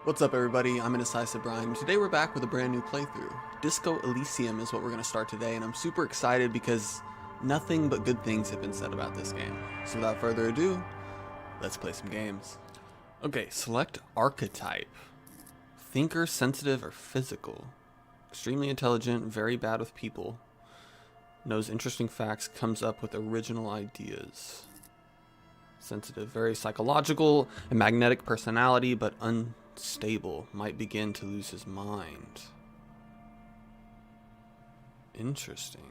What's up everybody, I'm Indecisive Brian, and today we're back with a brand new playthrough. Disco Elysium is what we're going to start today, and I'm super excited because nothing but good things have been said about this game. So without further ado, let's play some games. Okay, select archetype. Thinker, sensitive, or physical. Extremely intelligent, very bad with people. Knows interesting facts, comes up with original ideas. Sensitive, very psychological, a magnetic personality, but unstable, might begin to lose his mind. Interesting.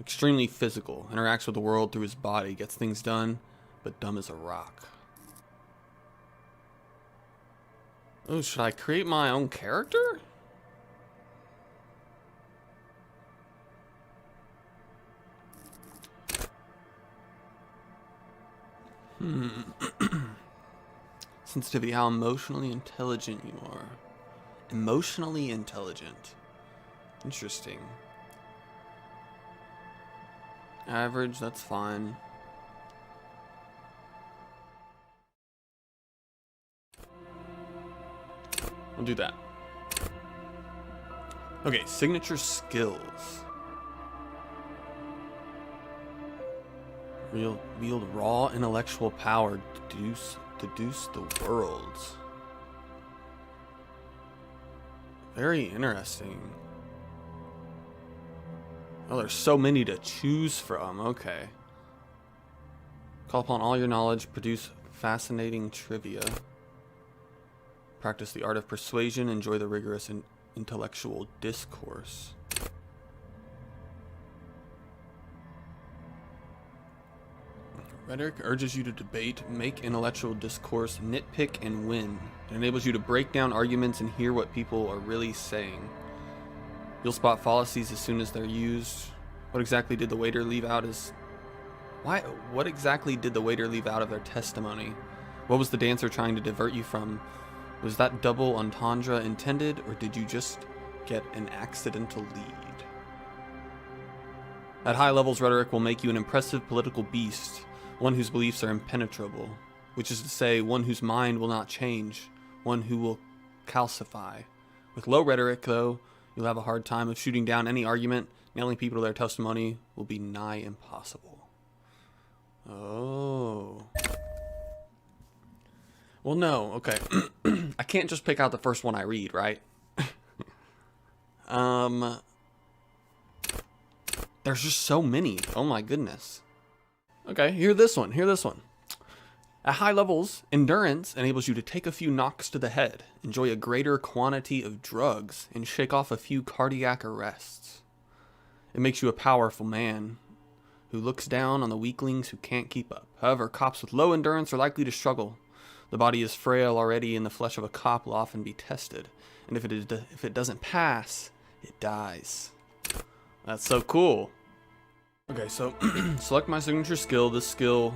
Extremely physical, interacts with the world through his body, gets things done, but dumb as a rock. Oh, should I create my own character? Sensitivity, how emotionally intelligent you are. Emotionally intelligent. Interesting. Average, that's fine. We'll do that. Okay, signature skills. Wield raw intellectual power, deduce the worlds. Very interesting. Oh, there's so many to choose from. Okay. Call upon all your knowledge, produce fascinating trivia. Practice the art of persuasion, enjoy the rigorous and intellectual discourse. Rhetoric urges you to debate, make intellectual discourse, nitpick, and win. It enables you to break down arguments and hear what people are really saying. You'll spot fallacies as soon as they're used. What exactly did the waiter leave out What exactly did the waiter leave out of their testimony? What was the dancer trying to divert you from? Was that double entendre intended, or did you just get an accidental lead? At high levels, rhetoric will make you an impressive political beast. One whose beliefs are impenetrable, which is to say, one whose mind will not change, one who will calcify. With low rhetoric, though, you'll have a hard time of shooting down any argument. Nailing people to their testimony will be nigh impossible. Oh. Well, no, okay. I can't just pick out the first one I read, right? There's just so many. Oh my goodness. Okay, hear this one. At high levels, endurance enables you to take a few knocks to the head, enjoy a greater quantity of drugs, and shake off a few cardiac arrests. It makes you a powerful man who looks down on the weaklings who can't keep up. However, cops with low endurance are likely to struggle. The body is frail already, and the flesh of a cop will often be tested. And if it doesn't pass, it dies. That's so cool. Okay, so select my signature skill. The skill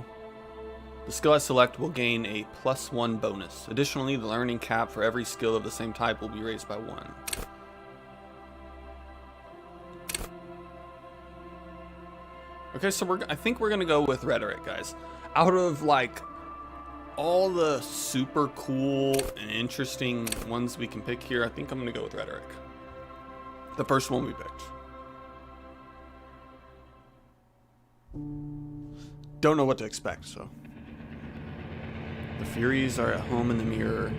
I select will gain a +1 bonus. Additionally, the learning cap for every skill of the same type will be raised by 1. Okay, so I think we're gonna go with rhetoric, guys. Out of like all the super cool and interesting ones we can pick here, I think I'm gonna go with rhetoric. The first one we picked. Don't know what to expect, so. The Furies are at home in the mirror.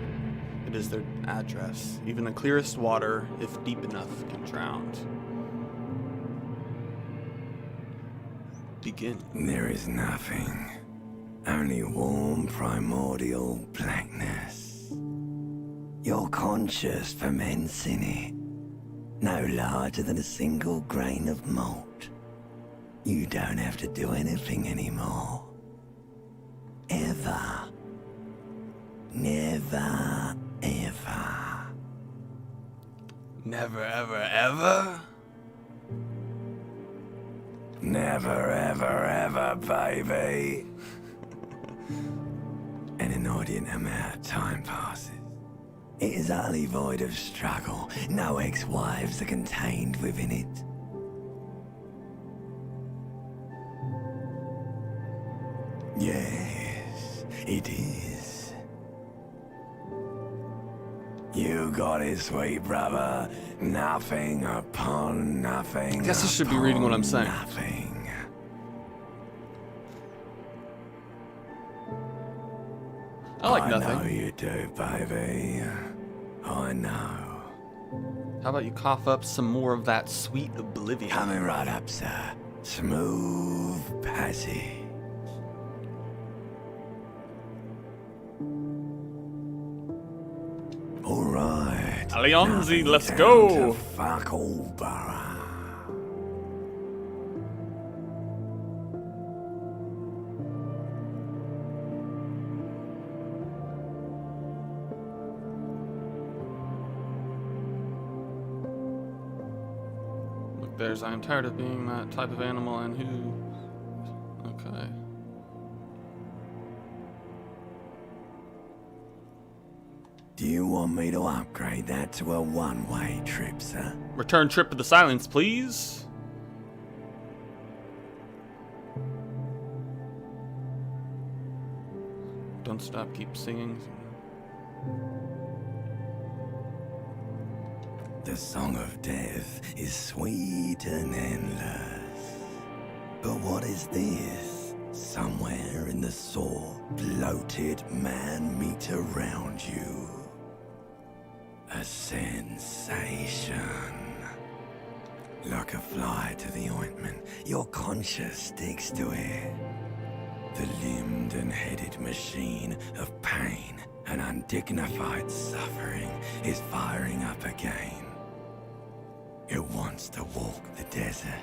It is their address. Even the clearest water, if deep enough, can drown. Begin. There is nothing. Only warm primordial blackness. Your conscious ferments in it. No larger than a single grain of malt. You don't have to do anything anymore. Ever. Never, ever. Never, ever, ever? Never, ever, ever, baby. An inordinate amount of time passes. It is utterly void of struggle. No ex-wives are contained within it. Yes, it is. You got it, sweet brother. Nothing upon nothing. I guess I should be reading what I'm saying. Nothing. I like I know nothing. you do, baby. I know. How about you cough up some more of that sweet oblivion? Coming right up, sir. Smooth passage. All right. Alionzi, Now let's down go. to fuck all borough. Look, there's I am tired of being that type of animal and who... Okay. Do you want me to upgrade that to a one-way trip, sir? Return trip to the silence, please. Don't stop, keep singing. The song of death is sweet and endless. But what is this? Somewhere in the sore, bloated man meet around you. A sensation. Like a fly to the ointment, your conscience sticks to it. The limbed and headed machine of pain and undignified suffering is firing up again. It wants to walk the desert,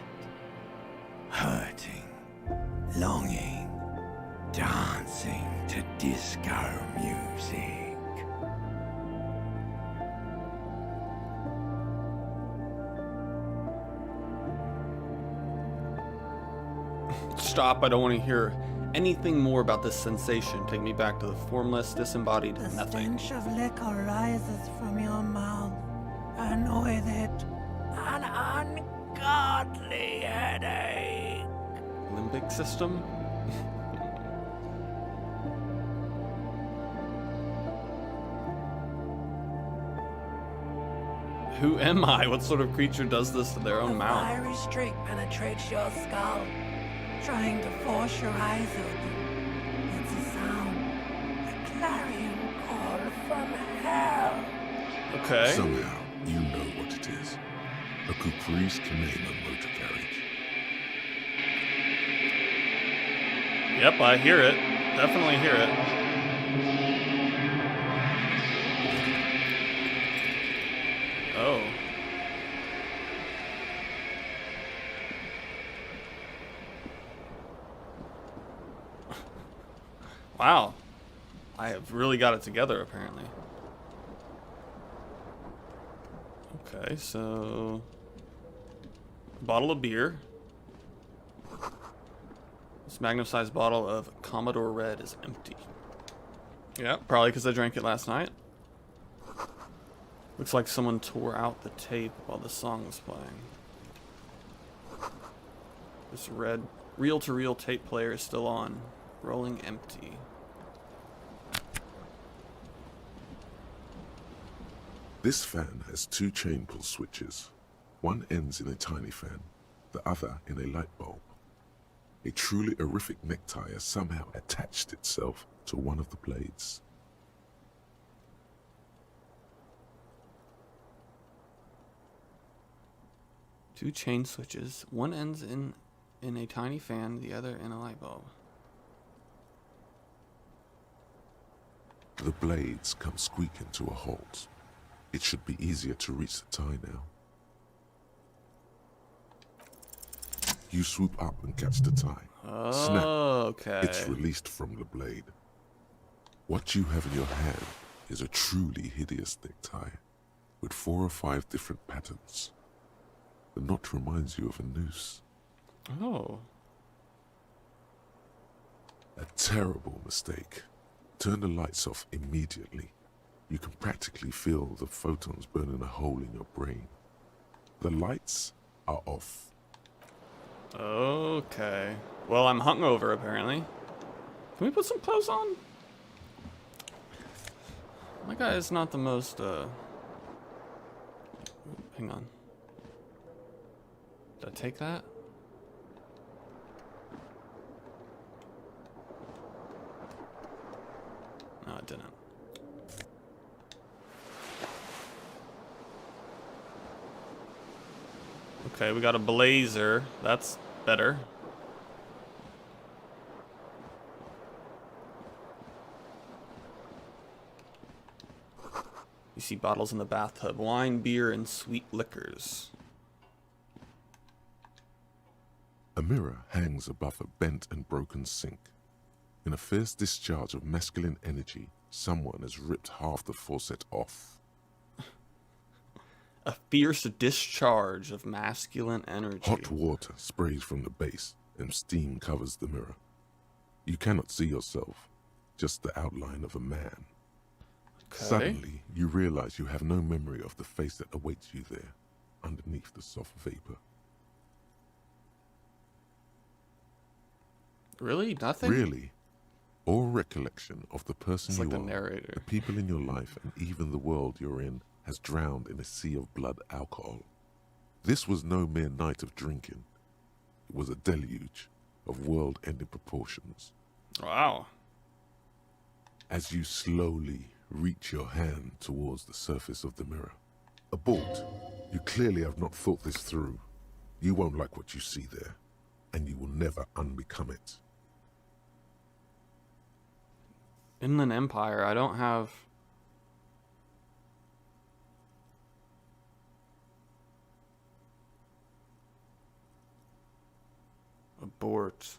hurting, longing, dancing to disco music. Stop, I don't want to hear anything more about this sensation. Take me back to the formless, disembodied The nothing. stench of liquor rises from your mouth, and with it, an ungodly headache. Limbic system? Who am I? What sort of creature does this to their A own mouth? fiery streak penetrates your skull, trying to force your eyes open. It's a sound, a clarion call from hell. Okay. Somehow, you know what it is. A caprice to name a motor carriage. Yep, I hear it. Definitely hear it. Oh. Wow. I have really got it together, apparently. Okay, so... Bottle of beer. This magnum-sized bottle of Commodore Red is empty. Yeah, probably because I drank it last night. Looks like someone tore out the tape while the song was playing. This red reel-to-reel tape player is still on. Rolling empty. This fan has two chain pull switches. One ends in a tiny fan, the other in a light bulb. A truly horrific necktie has somehow attached itself to one of the blades. Two chain switches. One ends in a tiny fan, the other in a light bulb. The blades come squeaking to a halt. It should be easier to reach the tie now. You swoop up and catch the tie. Snap. Okay. It's released from the blade. What you have in your hand is a truly hideous necktie with 4 or 5 different patterns. The knot reminds you of a noose. Oh. A terrible mistake. Turn the lights off immediately. You can practically feel the photons burning a hole in your brain. The lights are off. Okay. Well, I'm hungover, apparently. Can we put some clothes on? That guy is not the most, hang on. Did I take that? No, I didn't. Okay, we got a blazer. That's better. You see bottles in the bathtub. Wine, beer, and sweet liquors. A mirror hangs above a bent and broken sink. In a fierce discharge of masculine energy, someone has ripped half the faucet off. A fierce discharge of masculine energy. Hot water sprays from the base, and steam covers the mirror. You cannot see yourself, just the outline of a man. Okay. Suddenly, you realize you have no memory of the face that awaits you there, underneath the soft vapor. Really? Nothing? Really, all recollection of the person It's you like the are, narrator. the people in your life, and even the world you're in, has drowned in a sea of blood alcohol. This was no mere night of drinking. It was a deluge of world-ending proportions. Wow. As you slowly reach your hand towards the surface of the mirror. Abort. You clearly have not thought this through. You won't like what you see there, and you will never unbecome it. Inland Empire, I don't have... Abort.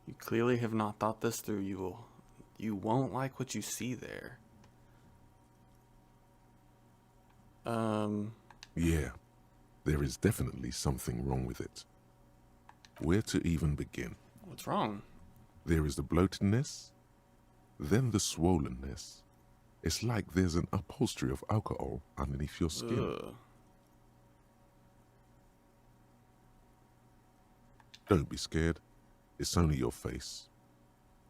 You clearly have not thought this through. You won't like what you see there. Yeah, there is definitely something wrong with it. Where to even begin? What's wrong? There is the bloatedness, then the swollenness. It's like there's an upholstery of alcohol underneath your skin. Ugh. Don't be scared. It's only your face.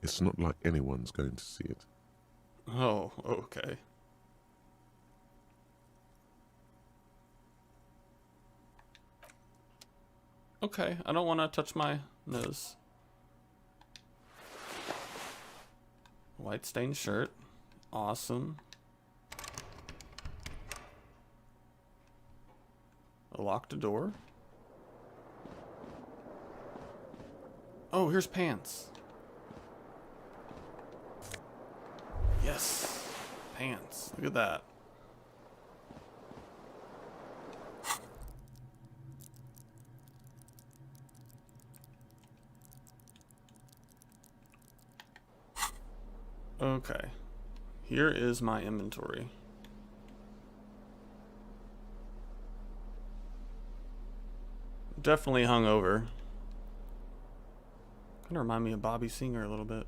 It's not like anyone's going to see it. Oh, okay. Okay, I don't want to touch my nose. White stained shirt. Awesome. A locked door. Oh, here's pants. Yes. Pants. Look at that. Okay. Here is my inventory. Definitely hungover. Kind of remind me of Bobby Singer a little bit.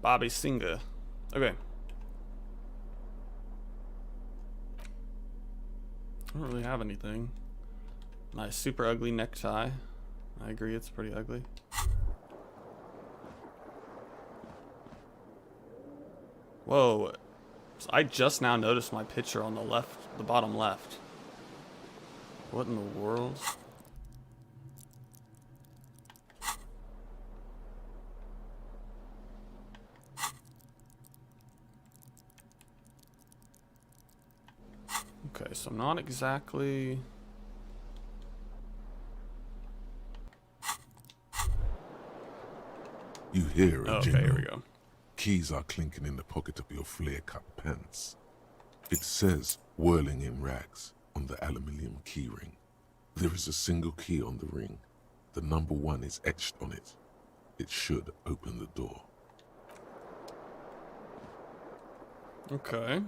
Bobby Singer. Okay. I don't really have anything. Nice super ugly necktie. I agree, it's pretty ugly. Whoa. So I just now noticed my picture on the left, the bottom left. What in the world? Okay, so I'm not exactly... You hear it, Oh, okay, General. here we go. Keys are clinking in the pocket of your flare-cut pants. It says, whirling in rags, on the aluminium key ring. There is a single key on the ring. The number 1 is etched on it. It should open the door. Okay.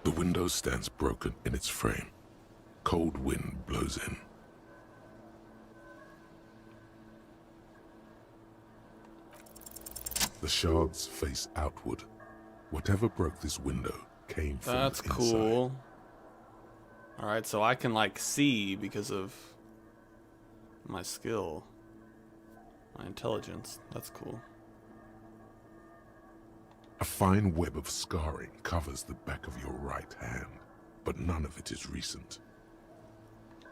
The The window stands broken in its frame. Cold wind blows in. The shards face outward. Whatever broke this window came from That's inside. cool. Alright, so I can like see because of my skill. My intelligence. That's cool. A fine web of scarring covers the back of your right hand, but none of it is recent.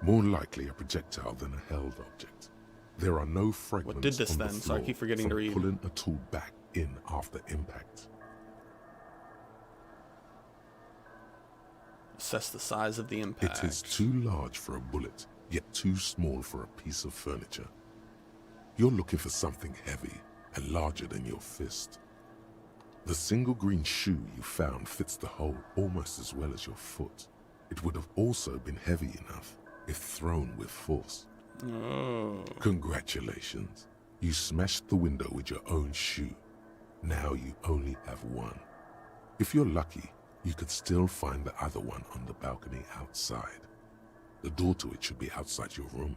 More likely a projectile than a held object. There are no fragments What did this on the then? floor So I keep forgetting from to read. pulling a tool back in after impact. Assess the size of the impact. It is too large for a bullet, yet too small for a piece of furniture. You're looking for something heavy and larger than your fist. The single green shoe you found fits the hole almost as well as your foot. It would have also been heavy enough if thrown with force. Oh. Congratulations. You smashed the window with your own shoe. Now you only have one. If you're lucky, you could still find the other one on the balcony outside. The door to it should be outside your room.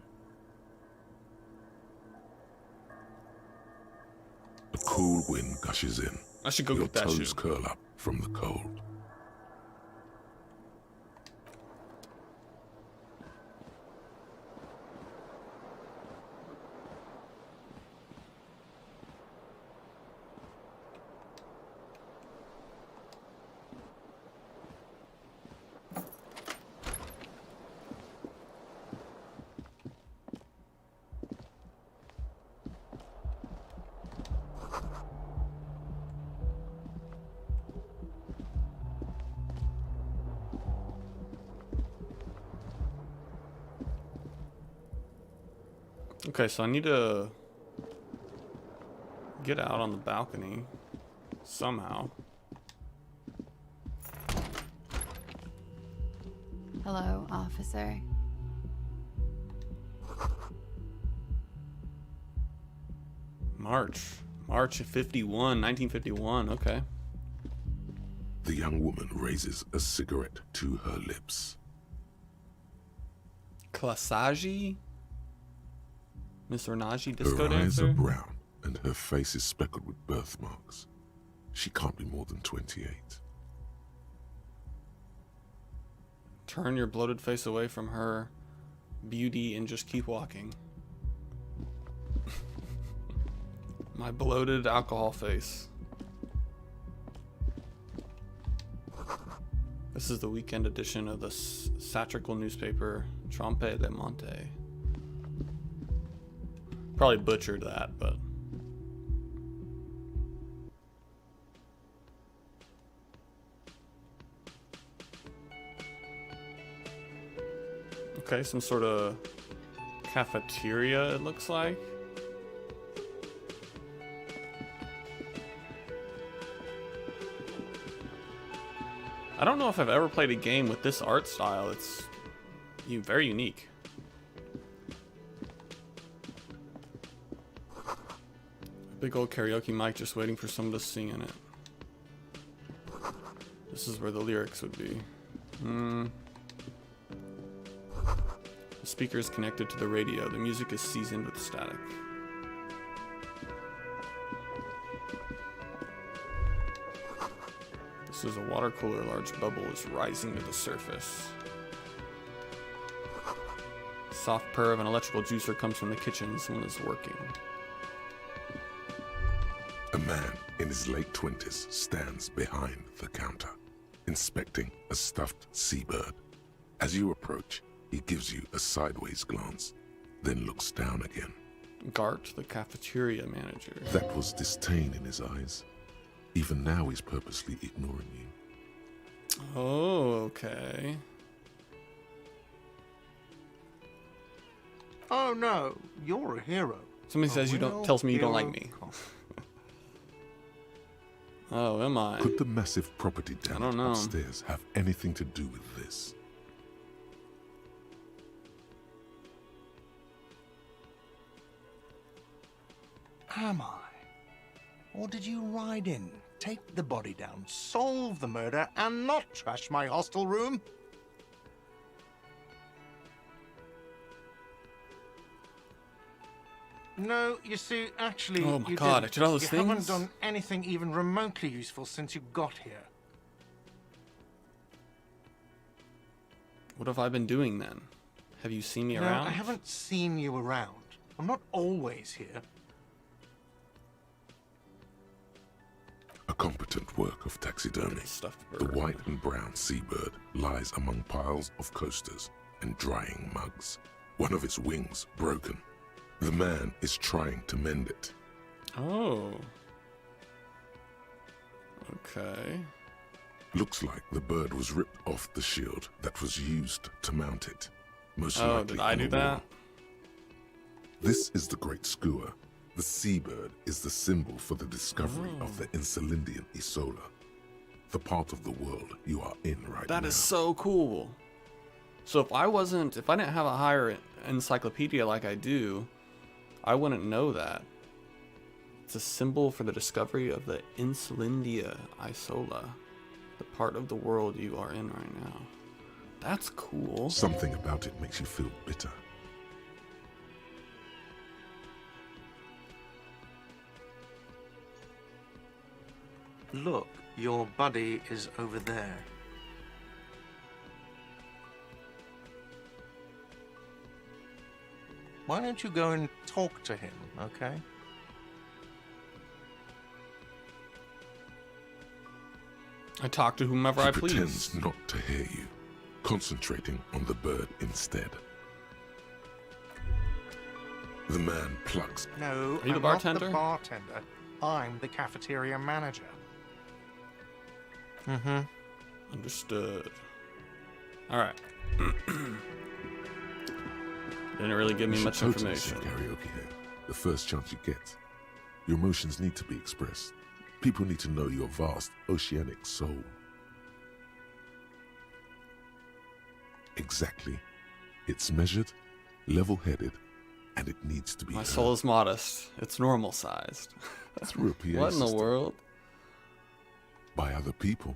A cool wind gushes in. I should go Your get that shoe. toes curl up from the cold. Okay, so I need to get out on the balcony somehow. Hello, officer. March of 1951, okay. The young woman raises a cigarette to her lips. Klasagi? Miss Ornaji, disco Her eyes dancer? are brown and her face is speckled with birthmarks. She can't be more than 28. Turn your bloated face away from her beauty and just keep walking. My bloated alcohol face. This is the weekend edition of the satirical newspaper Trompe le Monte. Probably butchered that, but... Okay, some sort of cafeteria, it looks like. I don't know if I've ever played a game with this art style. It's very unique. Big old karaoke mic just waiting for someone to sing in it. This is where the lyrics would be. The speaker is connected to the radio. The music is seasoned with static. This is a water cooler. A large bubble is rising to the surface. Soft purr of an electrical juicer comes from the kitchen. Someone is working. A man in his late 20s stands behind the counter, inspecting a stuffed seabird. As you approach, he gives you a sideways glance, then looks down again. Gart, the cafeteria manager. That was disdain in his eyes. Even now he's purposely ignoring you. Oh, okay. Oh no, you're a hero. Somebody A says you don't, real tells me you don't like hero me. coffee. Oh, am I? Could the massive property I don't damage know. upstairs have anything to do with this? Am I? Or did you ride in take the body down, solve the murder, and not trash my hostel room. No, you see, actually, Oh my you God, I didn't. did all those you things? haven't done anything even remotely useful since you got here. What have I been doing then? Have you seen me No, around? I haven't seen you around. I'm not always here. A competent work of taxidermy. Stuffed The bird. white and brown seabird lies among piles of coasters and drying mugs. One of its wings broken. The man is trying to mend it. Oh. Okay. Looks like the bird was ripped off the shield that was used to mount it. Most Oh, likely did I in do a war. that? This is the great skua. The seabird is the symbol for the discovery Oh. of the Insulindian Isola, the part of the world you are in right now. That is so cool. So if I didn't have a higher encyclopedia like I do, I wouldn't know that. It's a symbol for the discovery of the Insulindia Isola, the part of the world you are in right now. That's cool. Something about it makes you feel bitter. Look, your buddy is over there. Why don't you go and talk to him, okay? I talk to whomever He I pretends please. not to hear you, concentrating on the bird instead. The man plucks. No, Are you the I'm bartender? not the bartender. I'm the cafeteria manager. Mm-hmm. Understood. Alright. Didn't really give me You much should totally sing information. karaoke here, the first chance you get. Your emotions need to be expressed. People need to know your vast oceanic soul. Exactly. It's measured, level-headed, and it needs to be My heard soul is modest. It's normal sized. through a PA What in the system world? by other people.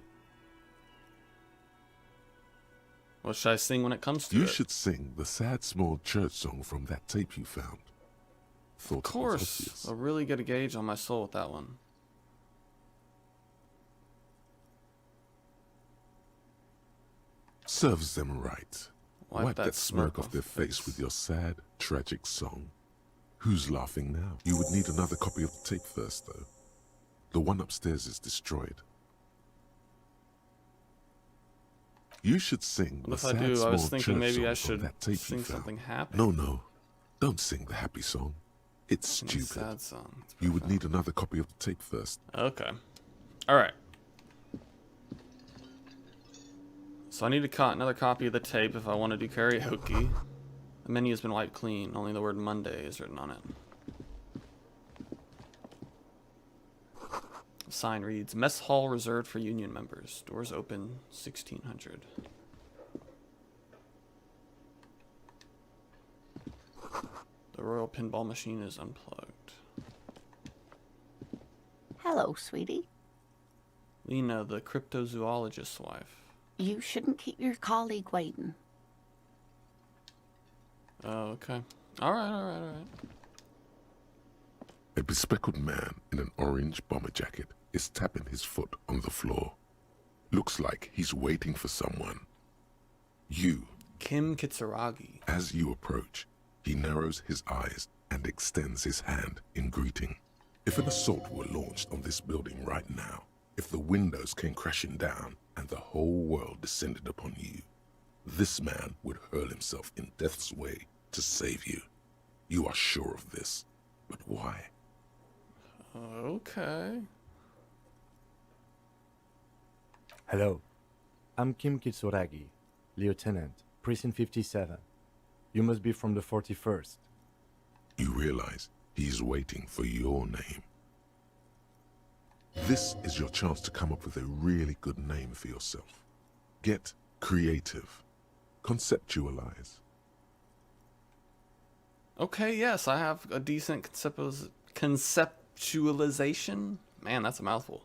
What should I sing when it comes to You it? should sing the sad small church song from that tape you found. Thought Of course. I'll really get a gauge on my soul with that one. Serves them right. Wipe Wipe that that smirk smirk off off their the face face. with your sad, tragic song. Who's laughing now? You would need another copy of the tape first, though. The one upstairs is destroyed. You should sing What the if I sad do? I small was thinking church maybe song I from should that tape sing you found. something happy. No. Don't sing the happy song. It's Sing a stupid. sad song. It's You would profound. need another copy of the tape first. Okay. Alright. So I need another copy of the tape if I want to do karaoke. The menu has been wiped clean. Only the word Monday is written on it. The sign reads, Mess Hall reserved for union members. Doors open 1600. The Royal Pinball Machine is unplugged. Hello, sweetie. Lena, the cryptozoologist's wife. You shouldn't keep your colleague waiting. Oh, okay. Alright. A bespectacled man in an orange bomber jacket is tapping his foot on the floor. Looks like he's waiting for someone. You. Kim Kitsuragi. As you approach, he narrows his eyes and extends his hand in greeting. If an assault were launched on this building right now, if the windows came crashing down and the whole world descended upon you, this man would hurl himself in death's way to save you. You are sure of this. But why? Okay. Hello, I'm Kim Kitsuragi, Lieutenant, Precinct 57. You must be from the 41st. You realize he's waiting for your name. This is your chance to come up with a really good name for yourself. Get creative. Conceptualize. Okay, yes, I have a decent conceptualization. Man, that's a mouthful.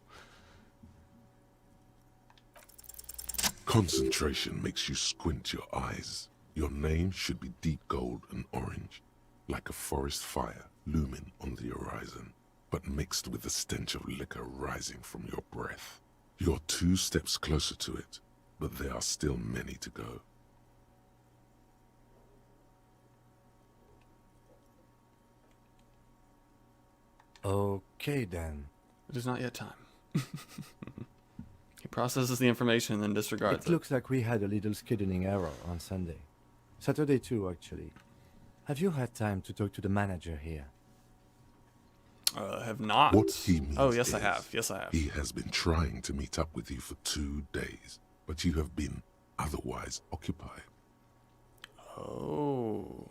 Concentration makes you squint your eyes. Your name should be deep gold and orange, like a forest fire looming on the horizon, but mixed with the stench of liquor rising from your breath. You're 2 steps closer to it, but there are still many to go. Okay then. It is not yet time. He processes the information and then disregards It looks like we had a little scheduling error on Sunday. Saturday too, actually. Have you had time to talk to the manager here? Have not. What he means Oh, yes, I is have. Yes, I have. He has been trying to meet up with you for 2 days, but you have been otherwise occupied. Oh.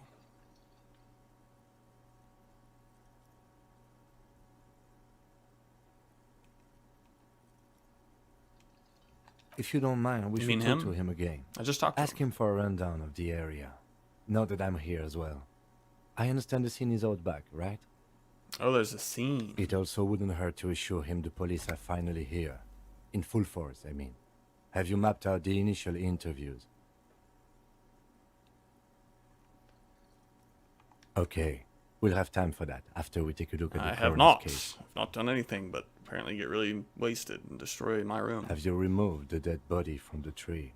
If you don't mind, we You should mean talk him? to him again. I just talked to Ask him for a rundown of the area. Now that I'm here as well. I understand the scene is out back, right? Oh, there's a scene. It also wouldn't hurt to assure him the police are finally here. In full force, I mean. Have you mapped out the initial interviews? Okay, we'll have time for that after we take a look at the I have coroner's not. case. I've not done anything but apparently get really wasted and destroy my room. Have you removed the dead body from the tree?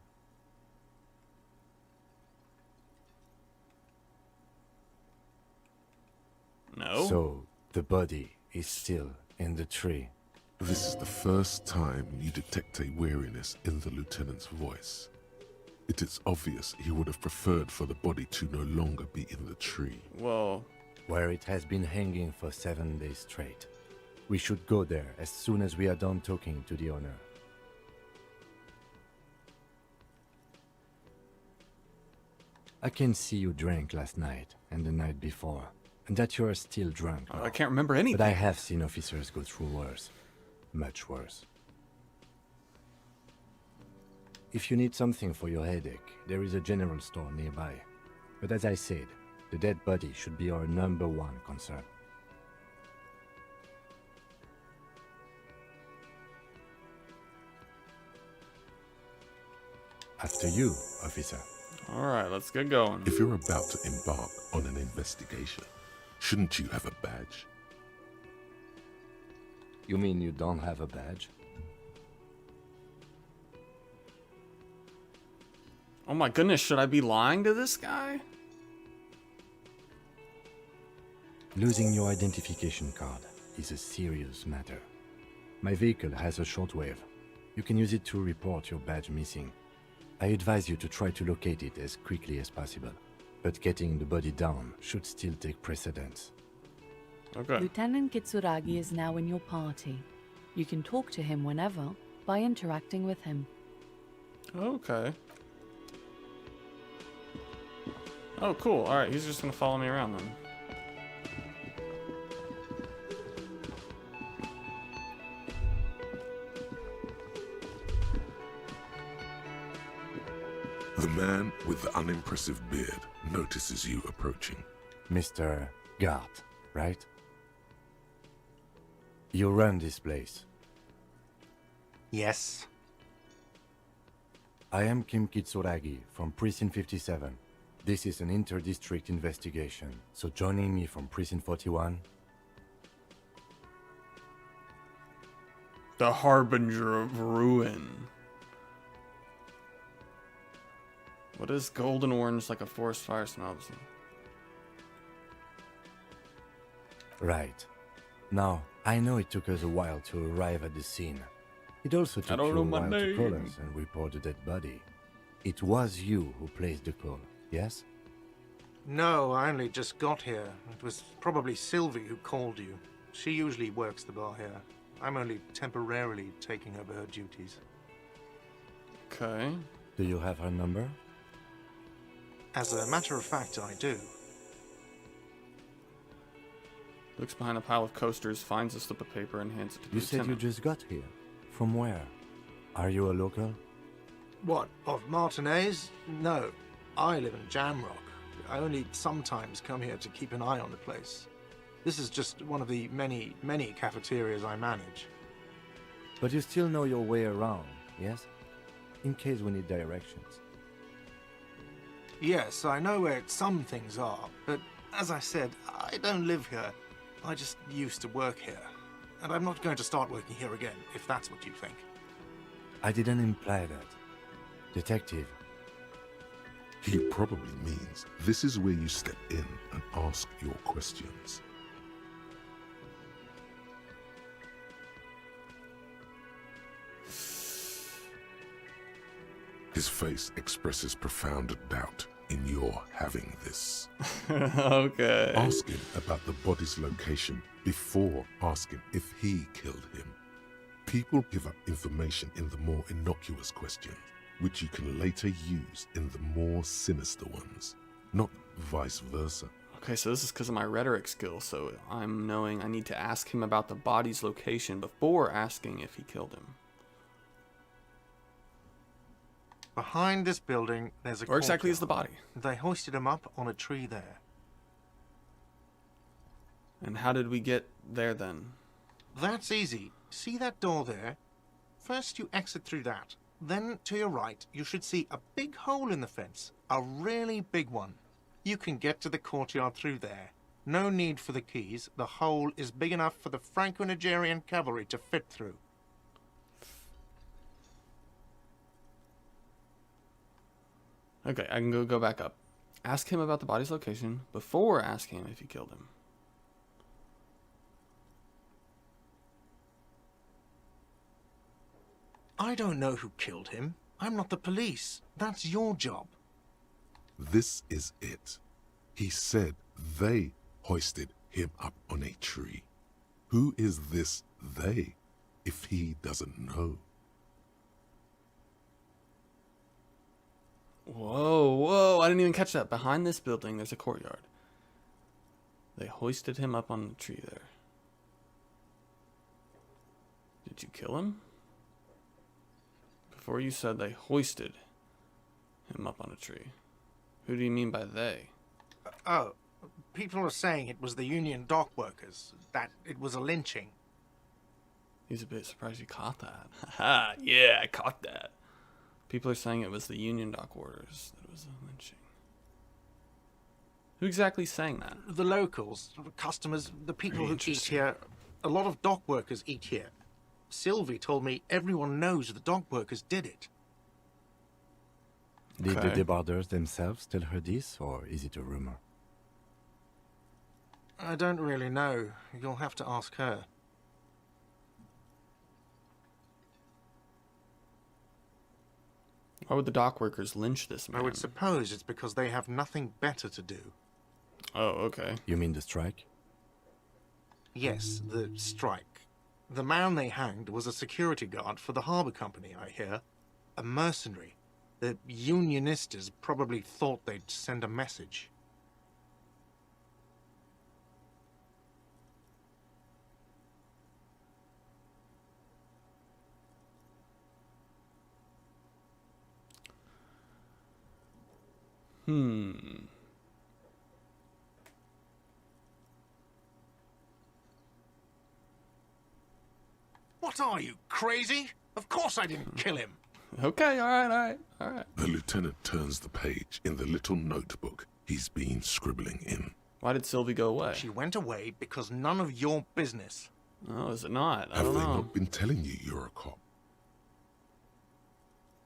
No. So, the body is still in the tree. This is the first time you detect a weariness in the lieutenant's voice. It is obvious he would have preferred for the body to no longer be in the tree. Well, Where it has been hanging for 7 days straight. We should go there as soon as we are done talking to the owner. I can see you drank last night and the night before, and that you are still drunk now. I can't remember anything. But I have seen officers go through worse. Much worse. If you need something for your headache, there is a general store nearby. But as I said, the dead body should be our #1 concern. After you, officer. All right, let's get going. If you're about to embark on an investigation, shouldn't you have a badge? You mean you don't have a badge? Oh my goodness, should I be lying to this guy? Losing your identification card is a serious matter. My vehicle has a shortwave. You can use it to report your badge missing. I advise you to try to locate it as quickly as possible, but getting the body down should still take precedence. Okay. Lieutenant Kitsuragi is now in your party. You can talk to him whenever by interacting with him. Okay. Oh, cool. All right, he's just gonna follow me around then. The man with the unimpressive beard notices you approaching. Mr. Gart, right? You run this place. Yes. I am Kim Kitsuragi from Precinct 57. This is an inter-district investigation, so joining me from Precinct 41... The Harbinger of Ruin. What is golden orange like a forest fire smells? Right. Now, I know it took us a while to arrive at the scene. It also took don't you know a my while to call name. us and report the dead body. It was you who placed the call, yes? No, I only just got here. It was probably Sylvie who called you. She usually works the bar here. I'm only temporarily taking over her duties. Okay. Do you have her number? As a matter of fact, I do. Looks behind a pile of coasters, finds a slip of paper, and hands it to the You said you lieutenant. just got here. From where? Are you a local? What, of Martinez? No, I live in Jamrock. I only sometimes come here to keep an eye on the place. This is just one of the many, many cafeterias I manage. But you still know your way around, yes? in case we need directions. Yes, I know where some things are, but as I said, I don't live here. I just used to work here. And I'm not going to start working here again, if that's what you think. I didn't imply that. Detective, He probably means this is where you step in and ask your questions. His face expresses profound doubt in your having this. Okay. Ask him about the body's location before asking if he killed him. People give up information in the more innocuous questions, which you can later use in the more sinister ones, not vice versa. Okay, so this is because of my rhetoric skills, so I'm knowing I need to ask him about the body's location before asking if he killed him. Behind this building, there's a Where exactly is the courtyard. body? They hoisted him up on a tree there. And how did we get there then? That's easy. See that door there? First you exit through that. Then to your right, you should see a big hole in the fence. A really big one. You can get to the courtyard through there. No need for the keys. The hole is big enough for the Franco-Nigerian cavalry to fit through. Okay, I can go back up. Ask him about the body's location before asking him if he killed him. I don't know who killed him. I'm not the police. That's your job. This is it. He said they hoisted him up on a tree. Who is this they, if he doesn't know? Whoa, I didn't even catch that. Behind this building, there's a courtyard. They hoisted him up on the tree there. Did you kill him? Before you said they hoisted him up on a tree. Who do you mean by they? Oh, people are saying it was the union dock workers, that it was a lynching. He's a bit surprised you caught that. Haha, yeah, I caught that. People are saying it was the union dock warders that it was a lynching. Who exactly is saying that? The locals, the customers, the people Very who eat interesting. here. A lot of dock workers eat here. Sylvie told me everyone knows the dock workers did it. Did Okay. the debarders themselves tell her this, or is it a rumor? I don't really know. You'll have to ask her. Why would the dock workers lynch this man? I would suppose it's because they have nothing better to do. Oh, okay. You mean the strike? Yes, the strike. The man they hanged was a security guard for the harbour company, I hear. A mercenary. The unionistas probably thought they'd send a message. What are you, crazy? Of course I didn't kill him. Okay, alright. The lieutenant turns the page in the little notebook he's been scribbling in. Why did Sylvie go away? She went away because none of your business. Oh, is it not? I Have don't they know. not been telling you you're a cop?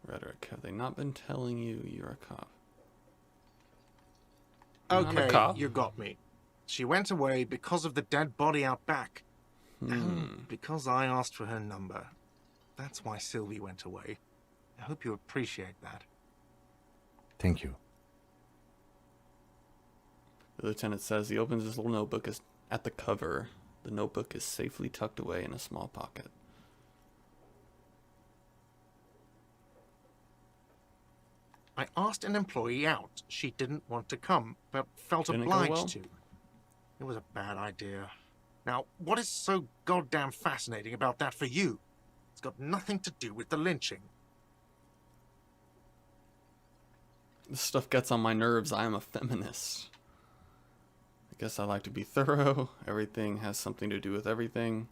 Rhetoric. Have they not been telling you you're a cop? I'm a Okay, cop. you got me. She went away because of the dead body out back. And because I asked for her number. That's why Sylvie went away. I hope you appreciate that. Thank you. The lieutenant says he opens his little notebook at the cover. The notebook is safely tucked away in a small pocket. I asked an employee out. She didn't want to come, but felt Didn't it go obliged well? to. It was a bad idea. Now, what is so goddamn fascinating about that for you? It's got nothing to do with the lynching. This stuff gets on my nerves. I am a feminist. I guess I like to be thorough. Everything has something to do with everything.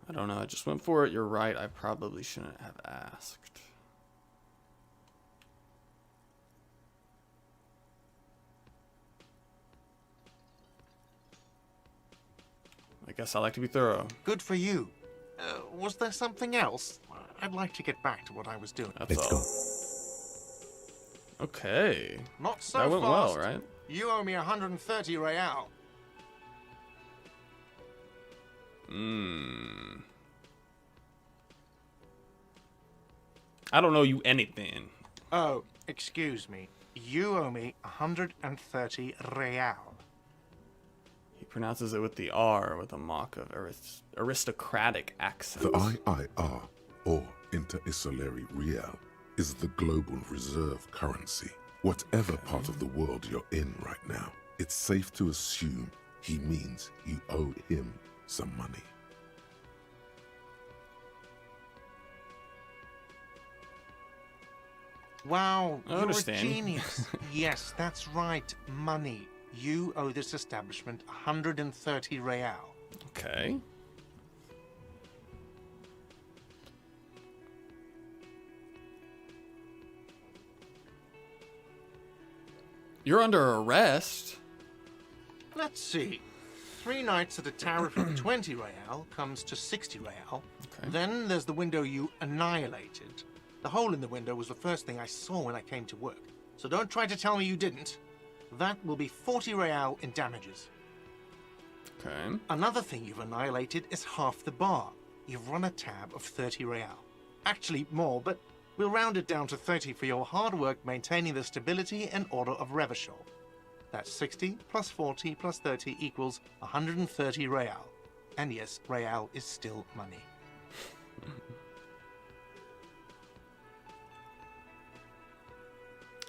I don't know. I just went for it. You're right. I probably shouldn't have asked. I guess I like to be thorough. Good for you. Was there something else? I'd like to get back to what I was doing. That's Let's all. go. Okay. Not so That went fast. well, right? You owe me 130 real. I don't know you anything. Oh, excuse me. You owe me 130 real. He pronounces it with the R with a mock of aristocratic accent. The IIR, or Inter-Isolary Real, is the global reserve currency. Whatever part of the world you're in right now, it's safe to assume he means you owe him some money. Wow, I you're understand. a genius. Yes, that's right. Money. You owe this establishment 130 real. Okay. You're under arrest. Let's see. 3 nights at a tariff of 20 real comes to 60 real. Okay. Then there's the window you annihilated. The hole in the window was the first thing I saw when I came to work. So don't try to tell me you didn't. That will be 40 real in damages. Okay. Another thing you've annihilated is half the bar. You've run a tab of 30 real. Actually, more, but we'll round it down to 30 for your hard work maintaining the stability and order of Revachol. That's 60 plus 40 plus 30 equals 130 real. And yes, real is still money.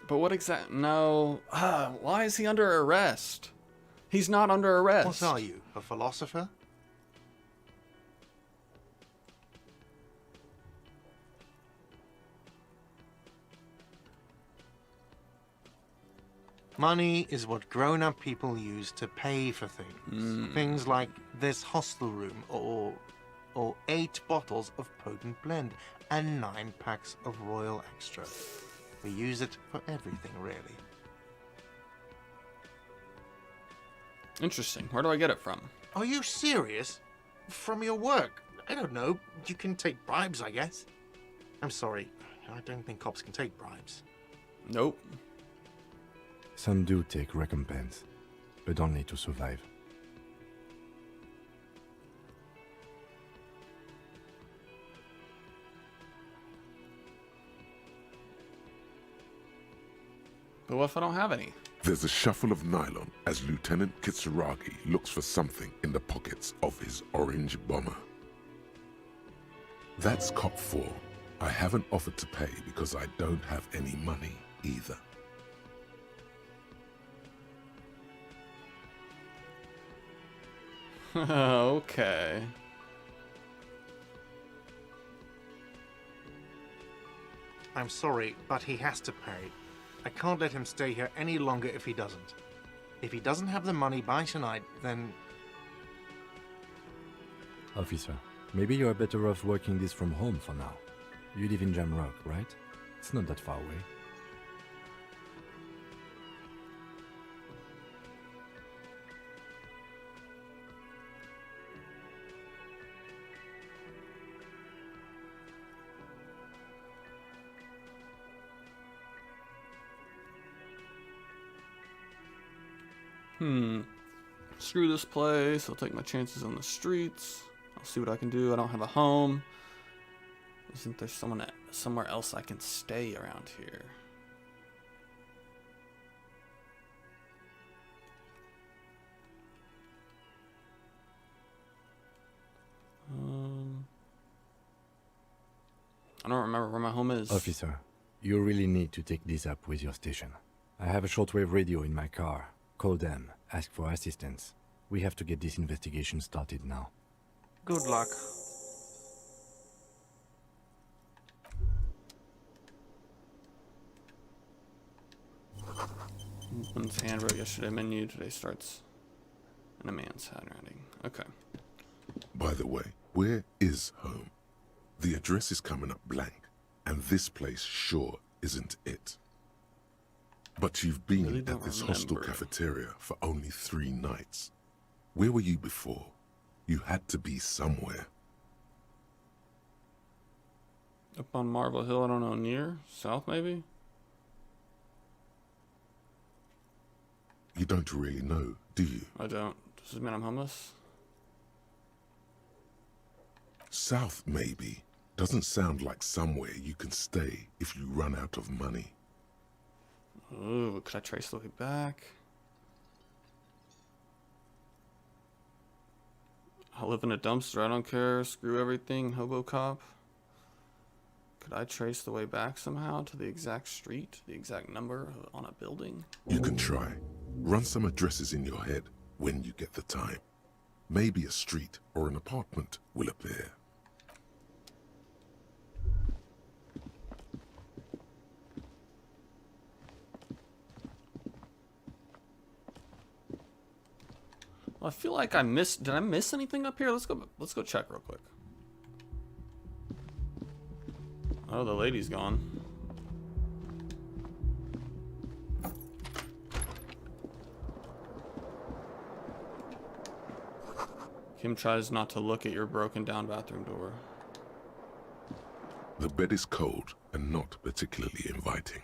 But what exact? No. Why is he under arrest? He's not under arrest. What are you, a philosopher? Money is what grown-up people use to pay for things. Things like this hostel room, or 8 bottles of potent blend, and 9 packs of Royal Extra. We use it for everything, really. Interesting. Where do I get it from? Are you serious? From your work? I don't know. You can take bribes, I guess. I'm sorry. I don't think cops can take bribes. Nope. Some do take recompense, but only to survive. But what if I don't have any? There's a shuffle of nylon as Lieutenant Kitsuragi looks for something in the pockets of his orange bomber. That's cop 4. I haven't offered to pay because I don't have any money either. Okay. I'm sorry, but he has to pay. I can't let him stay here any longer if he doesn't. If he doesn't have the money by tonight, then... Officer, maybe you are better off working this from home for now. You live in Jamrock, right? It's not that far away. Screw this place. I'll take my chances on the streets. I'll see what I can do. I don't have a home. Isn't there somewhere else I can stay around here? I don't remember where my home is. Officer, you really need to take this up with your station. I have a shortwave radio in my car. Call them, ask for assistance. We have to get this investigation started now. Good luck. Woman's handwrote yesterday menu. Today starts in a man's handwriting. Okay. By the way, Where is home? The address is coming up blank, and this place sure isn't it. But you've been Really at don't this hostel remember. cafeteria for only 3 nights. Where were you before? You had to be somewhere. Up on Marble Hill, I don't know, near? South, maybe? You don't really know, do you? I don't. Does this mean I'm homeless? South, maybe. Doesn't sound like somewhere you can stay if you run out of money. Ooh, could I trace the way back? I live in a dumpster, I don't care. Screw everything, hobo cop. Could I trace the way back somehow to the exact street, the exact number on a building? You can try. Run some addresses in your head when you get the time. Maybe a street or an apartment will appear. Well, I feel like I missed. Did I miss anything up here? Let's go check real quick. Oh, the lady's gone. Kim tries not to look at your broken down bathroom door. The bed is cold and not particularly inviting,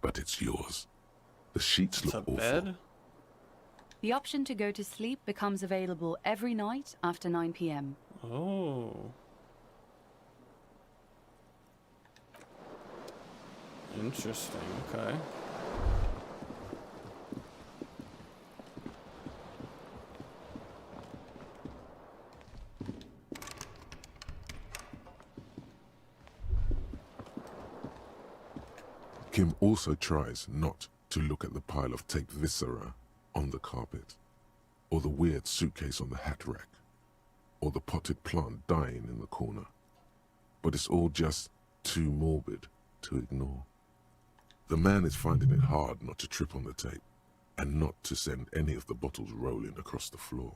but it's yours. The sheets It's a look awful. bed? The option to go to sleep becomes available every night after 9 p.m. Oh. Interesting, okay. Kim also tries not to look at the pile of taped viscera on the carpet, or the weird suitcase on the hat rack, or the potted plant dying in the corner. But it's all just too morbid to ignore. The man is finding it hard not to trip on the tape, and not to send any of the bottles rolling across the floor.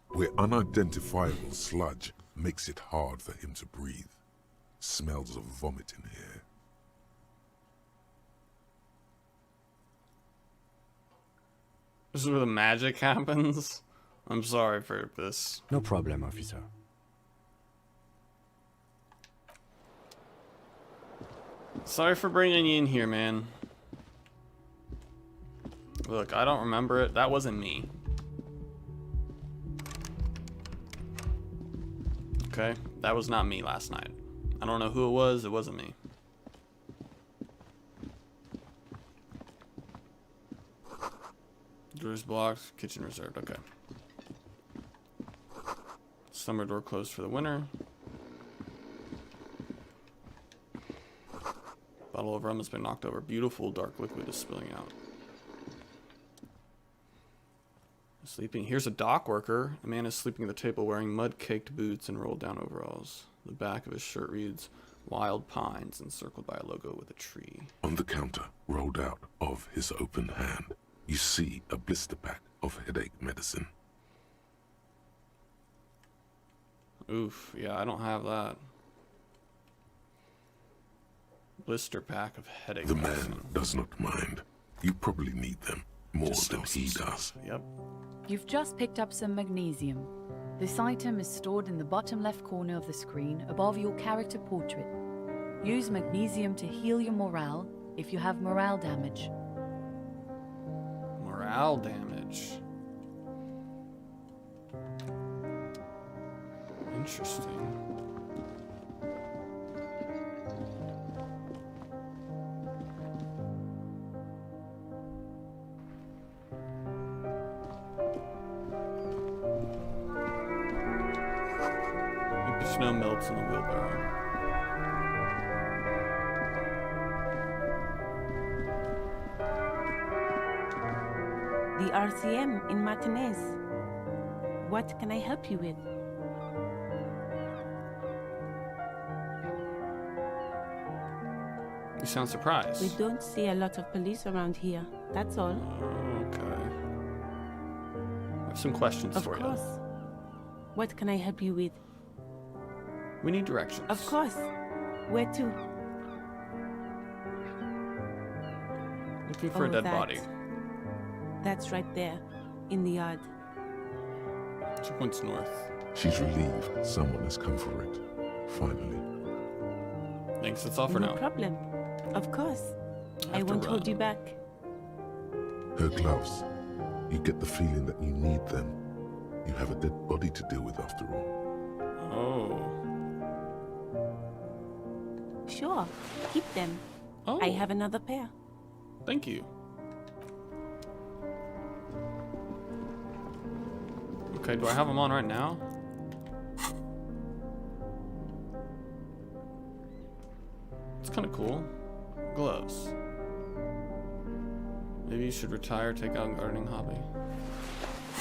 Where unidentifiable sludge makes it hard for him to breathe. Smells of vomit in here. This is where the magic happens. I'm sorry for this. No problem, officer. Sorry for bringing you in here, man. Look, I don't remember it. That wasn't me. Okay, that was not me last night. I don't know who it was. It wasn't me. Doors blocked, kitchen reserved. Okay. Summer door closed for the winter. Bottle of rum has been knocked over. Beautiful dark liquid is spilling out. Sleeping. Here's a dock worker. A man is sleeping at the table wearing mud-caked boots and rolled down overalls. The back of his shirt reads, Wild Pines, encircled by a logo with a tree. On the counter, rolled out of his open hand, you see a blister pack of headache medicine. Oof, yeah, I don't have that. Blister pack of headache The medicine. man does not mind. You probably need them more Just than sell he some does. stuff. Yep. You've just picked up some magnesium. This item is stored in the bottom left corner of the screen above your character portrait. Use magnesium to heal your morale if you have morale damage. Morale damage. Interesting. Snow melts in the wheelbarrow. The RCM in Martinez. What can I help you with? You sound surprised. We don't see a lot of police around here. That's all. Okay. I have some questions Of for course. What can I help you with? We need directions. Of course. Where to? Looking for a dead body. That's right there, in the yard. 2 points north. She's relieved someone has come for it. Finally. Thanks, that's all for No now. problem. Of course. I Have to won't hold run. you back. Her gloves. You get the feeling that you need them. You have a dead body to deal with after all. Oh. Sure, keep them. Oh. I have another pair. Thank you. Okay, do I have them on right now? It's kind of cool. Gloves. Maybe you should retire, take out a gardening hobby.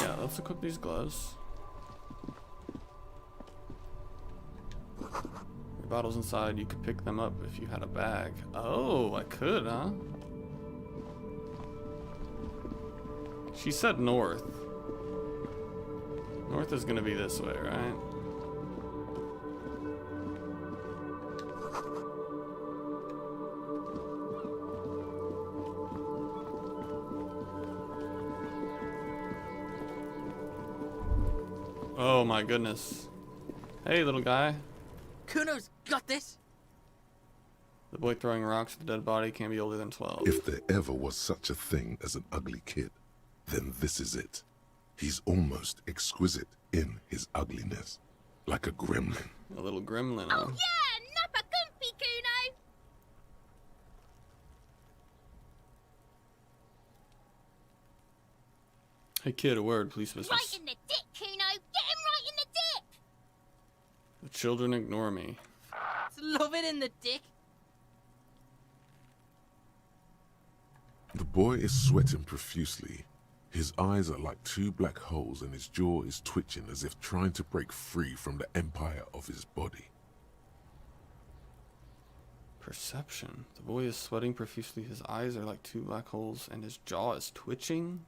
Yeah, let's equip these gloves. Your bottles inside, you could pick them up if you had a bag. Oh, I could, huh? She said north. North is gonna be this way, right? Oh my goodness. Hey, little guy. Kuno's got this. The boy throwing rocks at the dead body can't be older than 12. If there ever was such a thing as an ugly kid, then this is it. He's almost exquisite in his ugliness, like a gremlin. A little gremlin. Oh yeah, nappa comfy, Kuno. Hey kid, a word, please, mistress. Right in the dick, Kuno. Get him right in the dick. The children ignore me. Love it in the dick. The boy is sweating profusely. His eyes are like two black holes and his jaw is twitching as if trying to break free from the empire of his body. Perception. The boy is sweating profusely. His eyes are like two black holes and his jaw is twitching.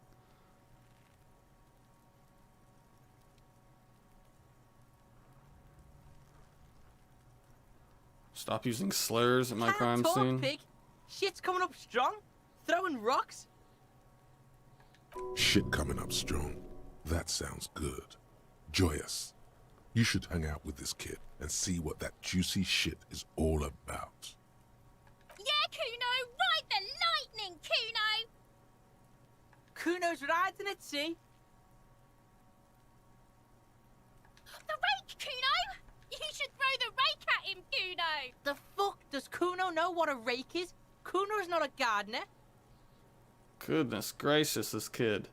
Stop using slurs at my crime Talk, scene. pig. Shit's coming up strong. Throwing rocks. Shit coming up strong. That sounds good. Joyous. You should hang out with this kid and see what that juicy shit is all about. Yeah, Kuno. Ride the lightning, Kuno. Kuno's riding at sea. The rake, Kuno. You should throw the rake at him, Kuno. The fuck does Kuno know what a rake is? Kuno's not a gardener. Goodness gracious, this kid.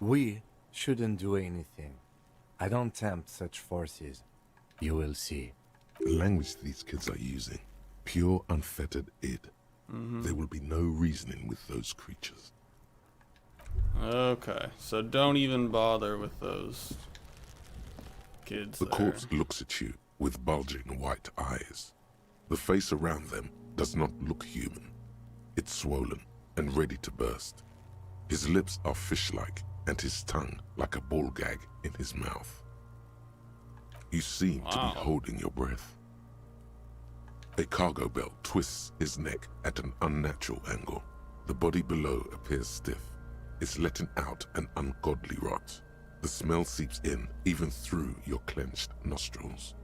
We shouldn't do anything. I don't tempt such forces. You will see. The language these kids are using, pure unfettered id. There will be no reasoning with those creatures. Okay, so don't even bother with those kids The there. corpse looks at you with bulging white eyes. The face around them does not look human. It's swollen and ready to burst. His lips are fish-like and his tongue like a ball gag in his mouth. You seem to Wow. be holding your breath. A cargo belt twists his neck at an unnatural angle. The body below appears stiff. It's letting out an ungodly rot. The smell seeps in even through your clenched nostrils.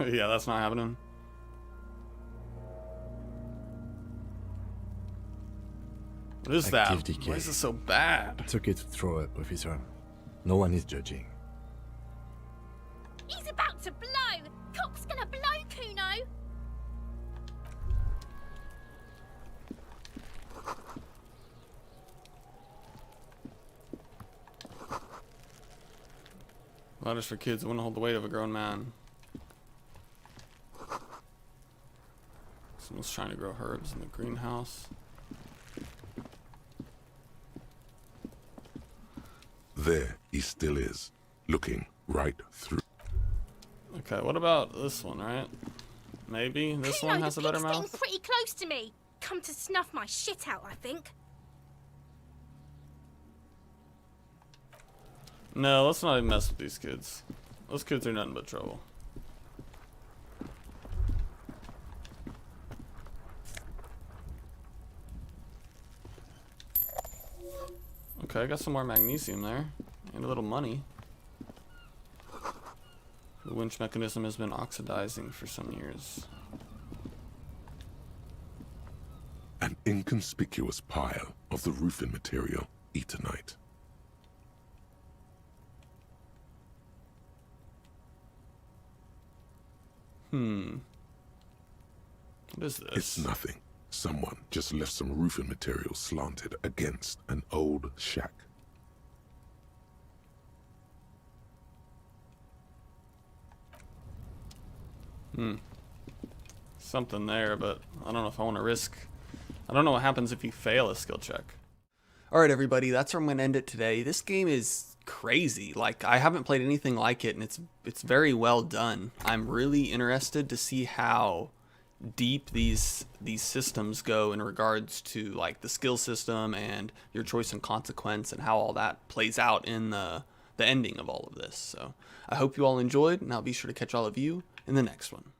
Yeah, that's not happening. What is that? Active decay. Why is this so bad? It's okay to throw up, officer. No one is judging. He's about to blow. Cock's gonna blow, Kuno. Ladders for kids. It wouldn't hold the weight of a grown man. Someone's trying to grow herbs in the greenhouse. There he still is, looking right through. Okay, what about this one, right? Maybe this one has a better the pig's mouth? getting pretty close to me. Come to snuff my shit out, I think. No, let's not even mess with these kids. Those kids are nothing but trouble. Okay, I got some more magnesium there. And a little money. The winch mechanism has been oxidizing for some years. An inconspicuous pile of the roofing material, Eternite. What is this? It's nothing. Someone just left some roofing material slanted against an old shack. Something there, but I don't know if I want to risk. I don't know what happens if you fail a skill check. Alright everybody, that's where I'm going to end it today. This game is crazy. Like, I haven't played anything like it, and it's very well done. I'm really interested to see how deep these systems go in regards to like the skill system and your choice and consequence and how all that plays out in the ending of all of this. So I hope you all enjoyed, and I'll be sure to catch all of you in the next one.